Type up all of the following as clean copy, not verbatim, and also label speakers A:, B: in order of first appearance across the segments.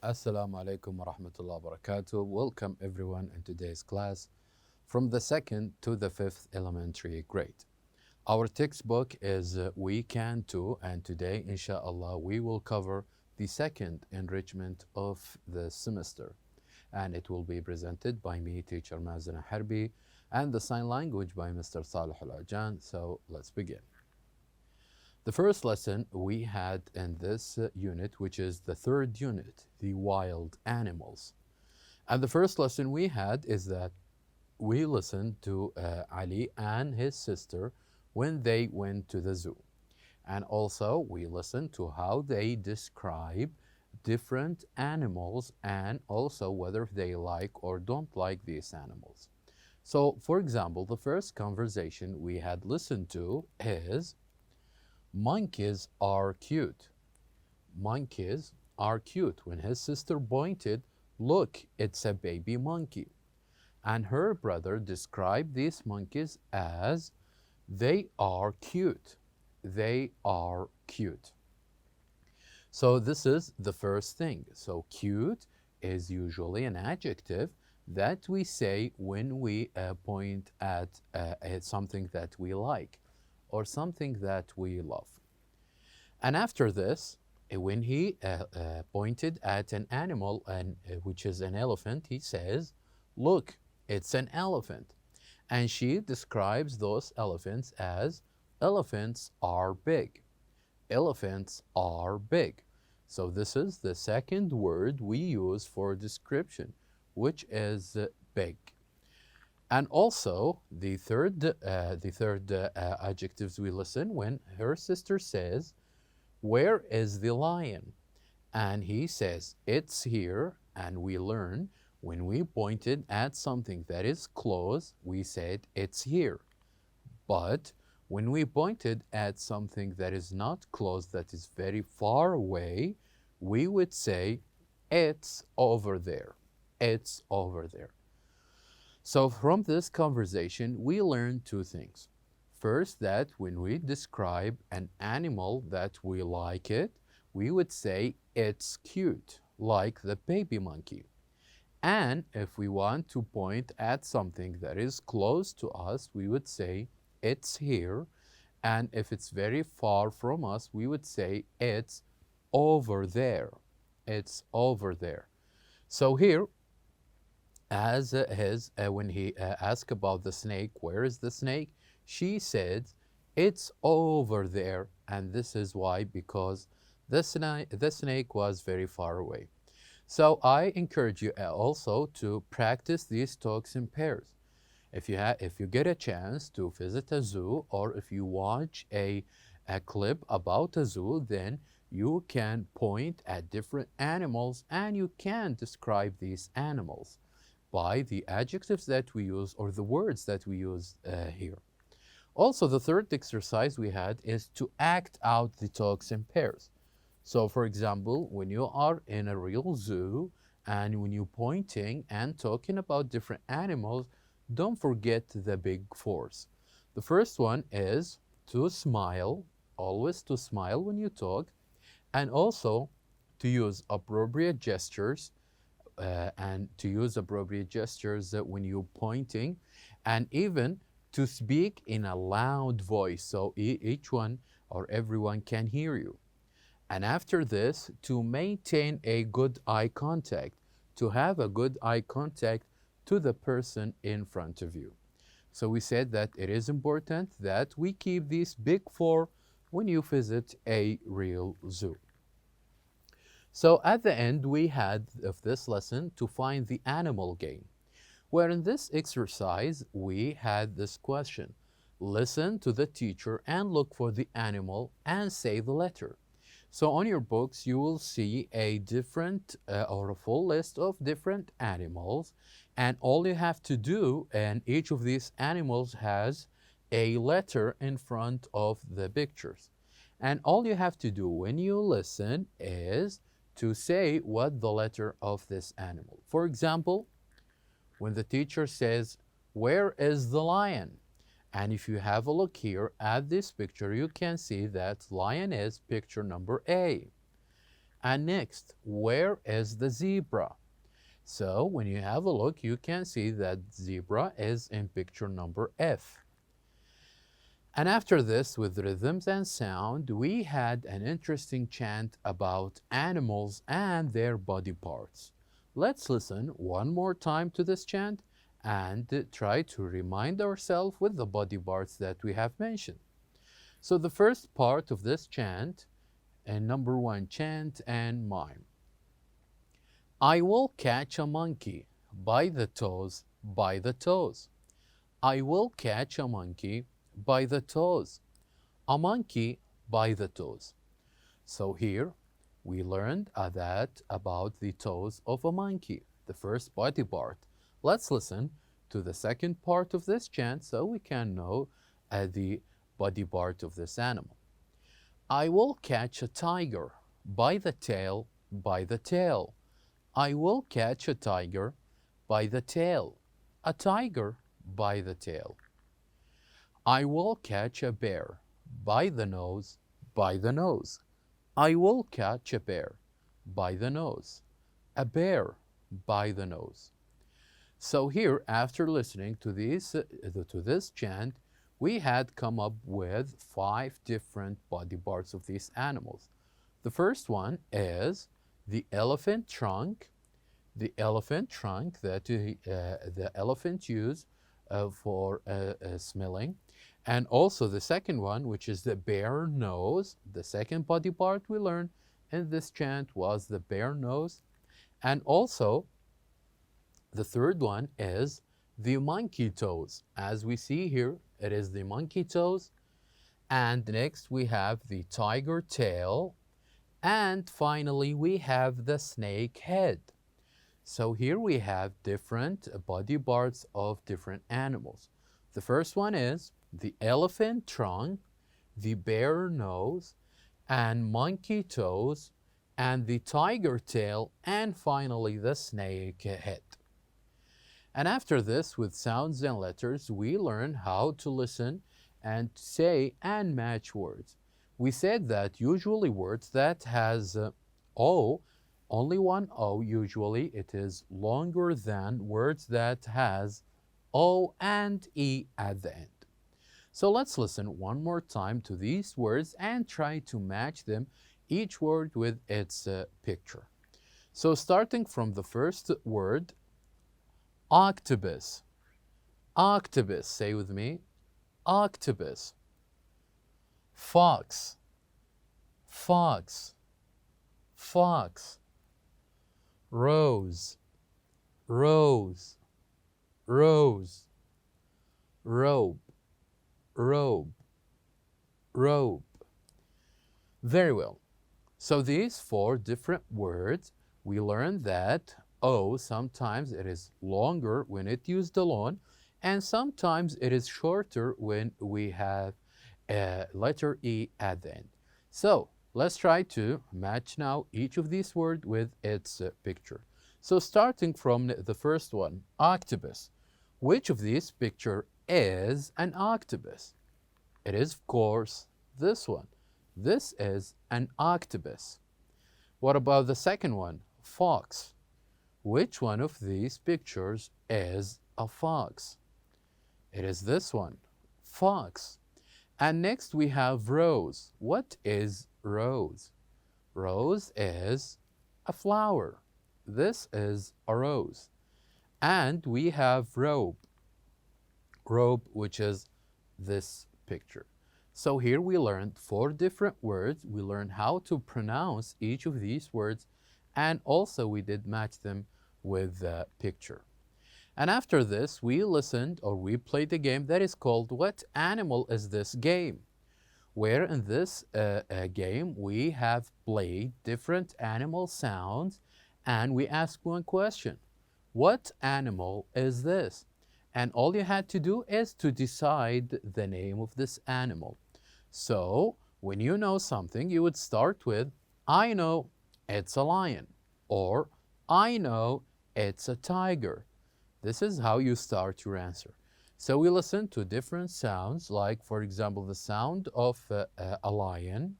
A: Assalamu alaikum wa rahmatullahi wa barakatuh. Welcome everyone in today's class from the second to the fifth elementary grade. Our textbook is Week 2, and today, inshallah, we will cover the second enrichment of the semester. And it will be presented by me, teacher Mazen Harbi, and the sign language by Mr. Salih Al-Ajan. So let's begin. The first lesson we had in this unit, which is the third unit, the wild animals. And the first lesson we had is that we listened to Ali and his sister when they went to the zoo. And also we listened to how they describe different animals and also whether they like or don't like these animals. So, for example, the first conversation we had listened to is, monkeys are cute. Monkeys are cute. When his sister pointed, look, it's a baby monkey. And her brother described these monkeys as, they are cute. They are cute. So this is the first thing. So cute is usually an adjective that we say when we point at something that we like or something that we love. And after this, when he pointed at an animal, which is an elephant, he says, look, it's an elephant. And she describes those elephants as, elephants are big. Elephants are big. So this is the second word we use for description, which is big. And also the third adjectives we listen when her sister says, where is the lion? And he says, it's here. And we learn when we pointed at something that is close, we said it's here. But when we pointed at something that is not close, that is very far away, we would say, it's over there. It's over there. So from this conversation, we learned two things. First, that when we describe an animal that we like it, we would say it's cute, like the baby monkey. And if we want to point at something that is close to us, we would say it's here. And if it's very far from us, we would say it's over there. It's over there. So here, as when he asked about the snake, where is the snake? She said, it's over there. And this is why, because the snake was very far away. So I encourage you also to practice these talks in pairs. If you get a chance to visit a zoo, or if you watch a clip about a zoo, then you can point at different animals and you can describe these animals by the adjectives that we use or the words that we use here. Also, the third exercise we had is to act out the talks in pairs. So, for example, when you are in a real zoo and when you're pointing and talking about different animals, don't forget the big fours. The first one is to smile, always to smile when you talk, and also to use appropriate gestures when you're pointing, and even to speak in a loud voice so each one or everyone can hear you. And after this, to maintain a good eye contact, to have a good eye contact to the person in front of you. So we said that it is important that we keep these big four when you visit a real zoo. So at the end, we had of this lesson to find the animal game, where in this exercise, we had this question. Listen to the teacher and look for the animal and say the letter. So on your books, you will see a different or a full list of different animals. And all you have to do, and each of these animals has a letter in front of the pictures. And all you have to do when you listen is to say what the letter of this animal. For example, when the teacher says, where is the lion? And if you have a look here at this picture, you can see that lion is picture number A. And next, where is the zebra? So when you have a look, you can see that zebra is in picture number F. And after this, with rhythms and sound, we had an interesting chant about animals and their body parts. Let's listen one more time to this chant and try to remind ourselves with the body parts that we have mentioned. So the first part of this chant, and number one, chant and mime. I will catch a monkey by the toes, by the toes. I will catch a monkey by the toes. A monkey by the toes. So here we learned that about the toes of a monkey, the first body part. Let's listen to the second part of this chant so we can know the body part of this animal. I will catch a tiger by the tail, by the tail. I will catch a tiger by the tail. A tiger by the tail. I will catch a bear by the nose, by the nose. I will catch a bear by the nose. A bear by the nose. So here, after listening to this chant, we had come up with 5 different body parts of these animals. The first one is the elephant trunk. The elephant trunk that the elephant use for smelling. And also the second one, which is the bear nose. The second body part we learned in this chant was the bear nose. And also the third one is the monkey toes. As we see here, it is the monkey toes. And next we have the tiger tail. And finally we have the snake head. So here we have different body parts of different animals. The first one is the elephant trunk, the bear nose, and monkey toes, and the tiger tail, and finally the snake head. And after this, with sounds and letters, we learn how to listen and say and match words. We said that usually words that has O, only one O, usually it is longer than words that has O and E at the end. So let's listen one more time to these words and try to match them, each word with its picture. So starting from the first word, octopus. Octopus, say with me, octopus. Fox. Fox. Fox. Rose. Rose. Rose. Robe. Robe. Robe. Very well. So these 4 different words, we learned that O, sometimes it is longer when it used alone, and sometimes it is shorter when we have a letter E at the end. So let's try to match now each of these words with its picture. So starting from the first one, octopus. Which of these picture is an octopus? It is, of course, this one. This is an octopus. What about the second one, fox? Which one of these pictures is a fox? It is this one, fox. And next we have rose. What is rose? Rose is a flower. This is a rose. And we have robe. Robe, which is this picture. So here we learned 4 different words. We learned how to pronounce each of these words, and also we did match them with the picture. And after this, we listened or we played a game that is called What Animal Is This Game? Where in this game we have played different animal sounds and we asked one question. What animal is this? And all you had to do is to decide the name of this animal. So when you know something, you would start with, I know it's a lion, or I know it's a tiger. This is how you start your answer. So we listen to different sounds, like for example, the sound of a lion,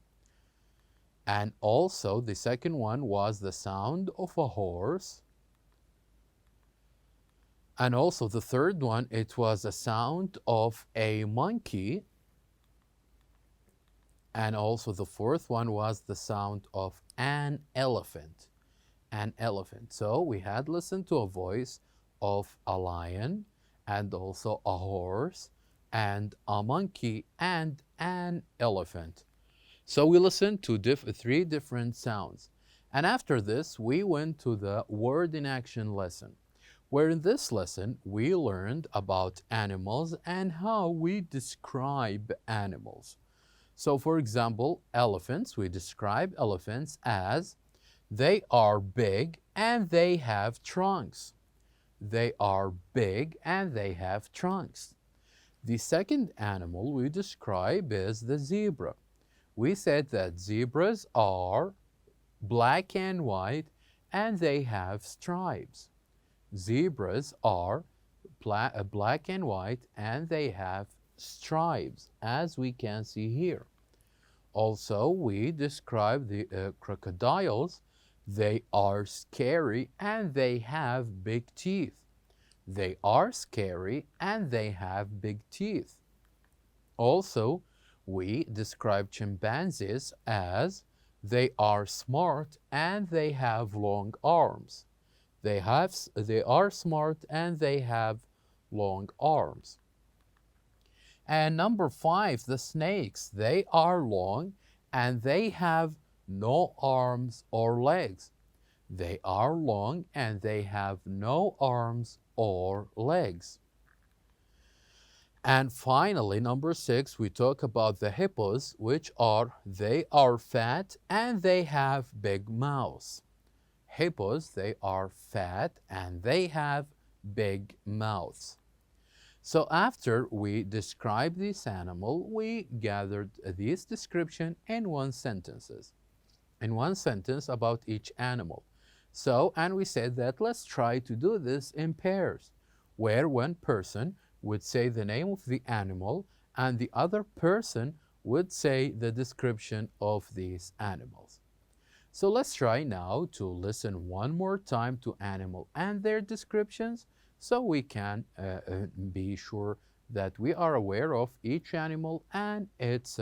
A: And also the second one was the sound of a horse. And also the third one, it was the sound of a monkey. And also the fourth one was the sound of an elephant. An elephant. So we had listened to a voice of a lion and also a horse and a monkey and an elephant. So we listened to three different sounds. And after this, we went to the word in action lesson, where in this lesson, we learned about animals and how we describe animals. So for example, elephants, we describe elephants as they are big and they have trunks. They are big and they have trunks. The second animal we describe is the zebra. We said that zebras are black and white and they have stripes. Zebras are black and white and they have stripes, as we can see here. Also, we describe the crocodiles. They are scary and they have big teeth. They are scary and they have big teeth. Also, we describe chimpanzees as they are smart and they have long arms. They are smart and they have long arms. And number 5, the snakes, they are long and they have no arms or legs. They are long and they have no arms or legs. And finally, number 6, we talk about the hippos, which they are fat and they have big mouths. Hippos, they are fat and they have big mouths. So after we described this animal, we gathered this description in one sentence about each animal. So, and we said that let's try to do this in pairs, where one person would say the name of the animal and the other person would say the description of these animals. So let's try now to listen one more time to animal and their descriptions, so we can be sure that we are aware of each animal and its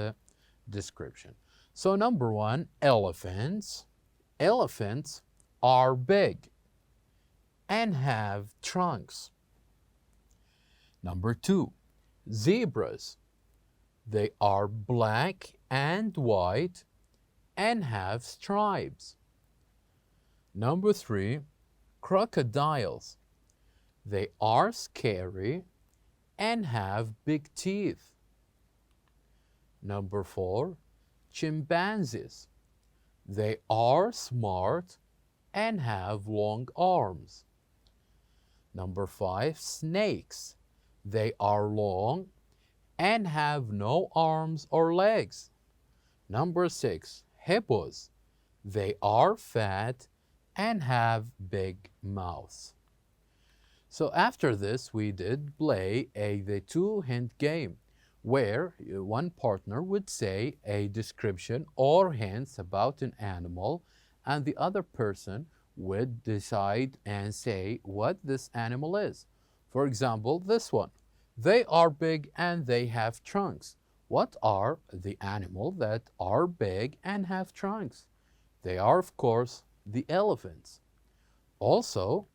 A: description. So number 1, elephants. Elephants are big and have trunks. Number 2, zebras. They are black and white and have stripes. Number 3, crocodiles. They are scary and have big teeth. Number 4, chimpanzees. They are smart and have long arms. Number 5, snakes. They are long and have no arms or legs. Number 6, hippos. They are fat and have big mouths. So after this, we did play the 2-hint game, where one partner would say a description or hints about an animal, and the other person would decide and say what this animal is. For example, this one. They are big and they have trunks. What are the animals that are big and have trunks? They are, of course, the elephants. Also,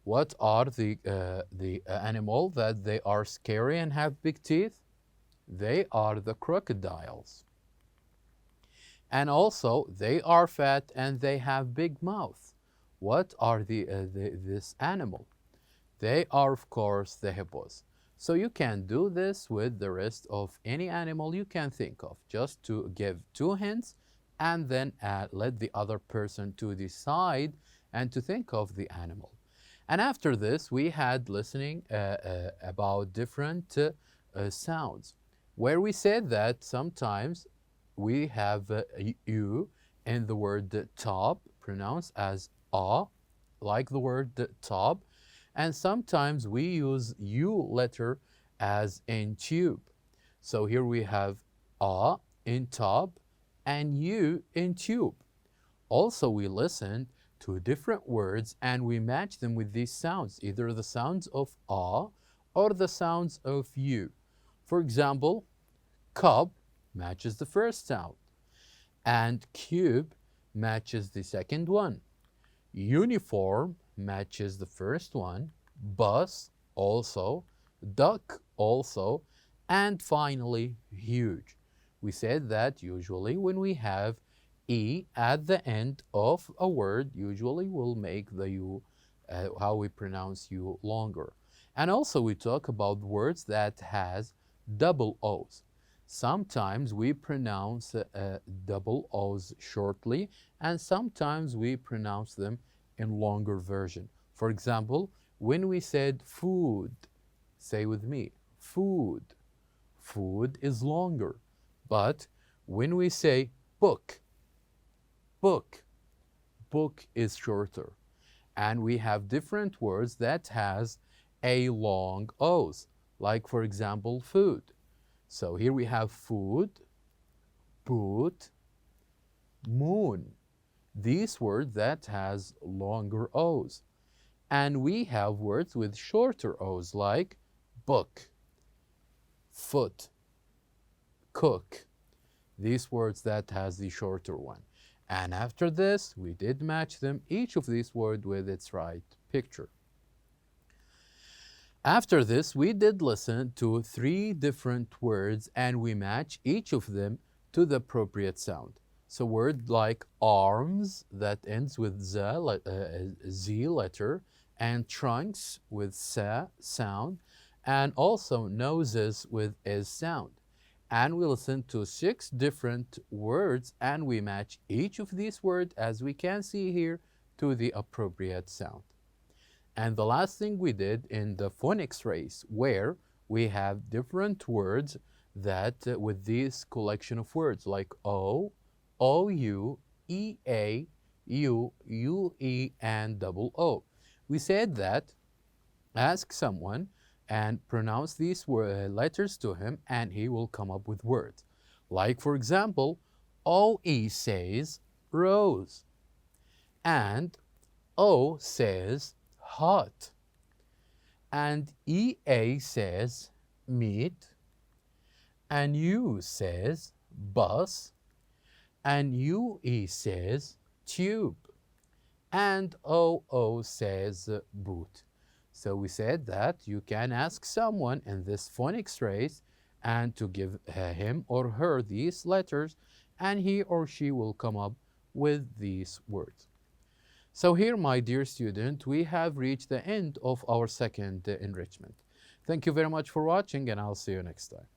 A: what are the animal that they are scary and have big teeth? They are the crocodiles. And also, they are fat and they have big mouths. What are this animal? They are, of course, the hippos. So you can do this with the rest of any animal you can think of, just to give 2 hints and then let the other person to decide and to think of the animal. And after this, we had listening about different sounds, where we said that sometimes we have U in the word top, pronounced as A, like the word top, and sometimes we use U letter as in tube. So here we have A in top and U in tube. Also, we listened to different words and we match them with these sounds, either the sounds of A or the sounds of U. For example, cup matches the first sound, and cube matches the second one. Uniform matches the first one, bus also, duck also, and finally huge. We said that usually when we have E at the end of a word, usually we'll make the U, how we pronounce U, longer. And also we talk about words that has double O's. Sometimes we pronounce double O's shortly, and sometimes we pronounce them in longer version. For example, when we said food, say with me, food. Food is longer. But when we say book, book, book is shorter. And we have different words that has a long O's, like for example, food. So here we have food, boot, moon. These words that has longer O's. And we have words with shorter O's like book, foot, cook. These words that has the shorter one. And after this, we did match them, each of these words with its right picture. After this, we did listen to 3 different words and we match each of them to the appropriate sound. So word like arms that ends with Z letter, and trunks with sa sound, and also noses with S sound. And we listen to 6 different words and we match each of these words, as we can see here, to the appropriate sound. And the last thing we did in the phonics race, where we have different words that with this collection of words like O, OU, EA, U, UE, and double O. We said that ask someone and pronounce these letters to him and he will come up with words. Like for example, OE says rose, and O says hot, and EA says meat, and U says bus, and UE says tube, and OO says boot. So we said that you can ask someone in this phonics race and to give him or her these letters, and he or she will come up with these words. So here, my dear student, we have reached the end of our second enrichment. Thank you very much for watching, and I'll see you next time.